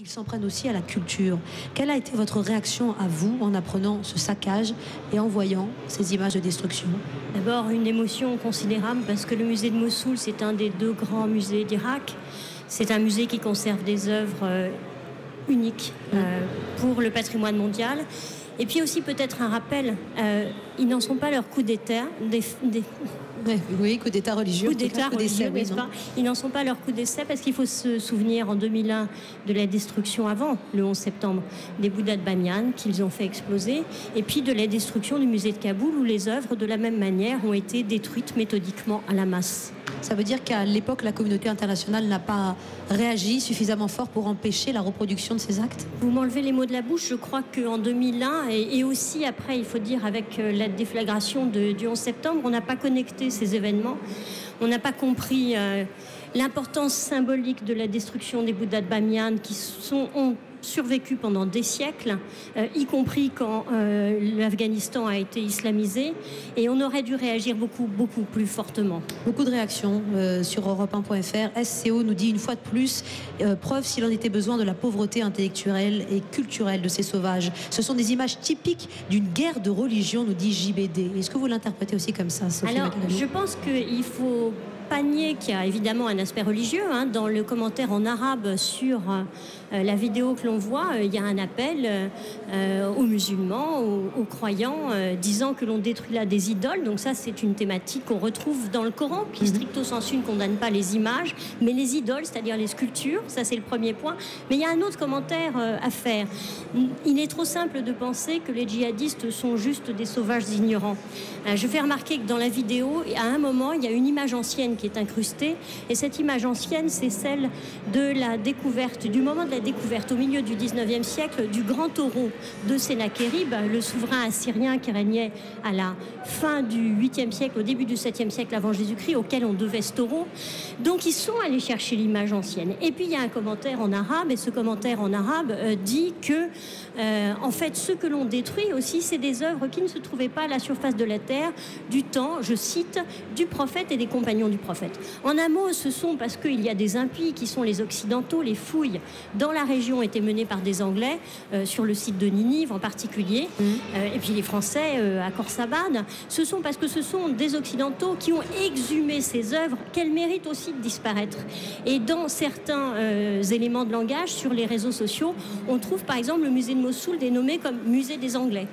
Ils s'en prennent aussi à la culture. Quelle a été votre réaction à vous en apprenant ce saccage et en voyant ces images de destruction? D'abord, une émotion considérable parce que le musée de Mossoul, c'est un des 2 grands musées d'Irak. C'est un musée qui conserve des œuvres uniques pour le patrimoine mondial. Et puis aussi peut-être un rappel, ils n'en sont pas leur coup d'État, Oui, coup d'État religieux. Coup d'État religieux, n'est-ce pas? Ils n'en sont pas leur coup d'essai parce qu'il faut se souvenir en 2001 de la destruction avant le 11 septembre des Bouddhas de Bamiyan qu'ils ont fait exploser et puis de la destruction du musée de Kaboul où les œuvres de la même manière ont été détruites méthodiquement à la masse. Ça veut dire qu'à l'époque, la communauté internationale n'a pas réagi suffisamment fort pour empêcher la reproduction de ces actes? Vous m'enlevez les mots de la bouche. Je crois qu'en 2001 et aussi après, il faut dire, avec la déflagration du 11 septembre, on n'a pas connecté ces événements. On n'a pas compris l'importance symbolique de la destruction des Bouddhas de Bamiyan qui ont survécu pendant des siècles, y compris quand l'Afghanistan a été islamisé, et on aurait dû réagir beaucoup plus fortement. Beaucoup de réactions sur Europe1.fr. SCO nous dit une fois de plus, preuve s'il en était besoin de la pauvreté intellectuelle et culturelle de ces sauvages. Ce sont des images typiques d'une guerre de religion, nous dit JBD. Est-ce que vous l'interprétez aussi comme ça, Sophie Alors, Maclelou? je pense qu'il faut pas nier qu'il y a évidemment un aspect religieux. Dans le commentaire en arabe sur la vidéo que l'on voit, il y a un appel aux musulmans, aux croyants, disant que l'on détruit là des idoles. Donc ça, c'est une thématique qu'on retrouve dans le Coran, qui stricto sensu ne condamne pas les images, mais les idoles, c'est-à-dire les sculptures. Ça, c'est le premier point. Mais il y a un autre commentaire à faire. Il est trop simple de penser que les djihadistes sont juste des sauvages ignorants. Je fais remarquer que dans la vidéo, à un moment, il y a une image ancienne qui est incrustée. Et cette image ancienne, c'est celle de la découverte, du moment de la découverte au milieu du 19e siècle du grand taureau de Sennacherib, le souverain assyrien qui régnait à la fin du 8e siècle, au début du 7e siècle avant Jésus-Christ, auquel on devait ce taureau. Donc ils sont allés chercher l'image ancienne. Et puis il y a un commentaire en arabe, et ce commentaire en arabe dit que en fait, ce que l'on détruit aussi, c'est des œuvres qui ne se trouvaient pas à la surface de la terre du temps, je cite, du prophète et des compagnons du prophète. En un mot, ce sont parce qu'il y a des impies qui sont les Occidentaux, les fouilles dans la région étaient menées par des Anglais, sur le site de Ninive en particulier, et puis les Français à Khorsabad. Ce sont parce que ce sont des Occidentaux qui ont exhumé ces œuvres qu'elles méritent aussi de disparaître. Et dans certains éléments de langage sur les réseaux sociaux, on trouve par exemple le musée de Mossoul dénommé comme musée des Anglais.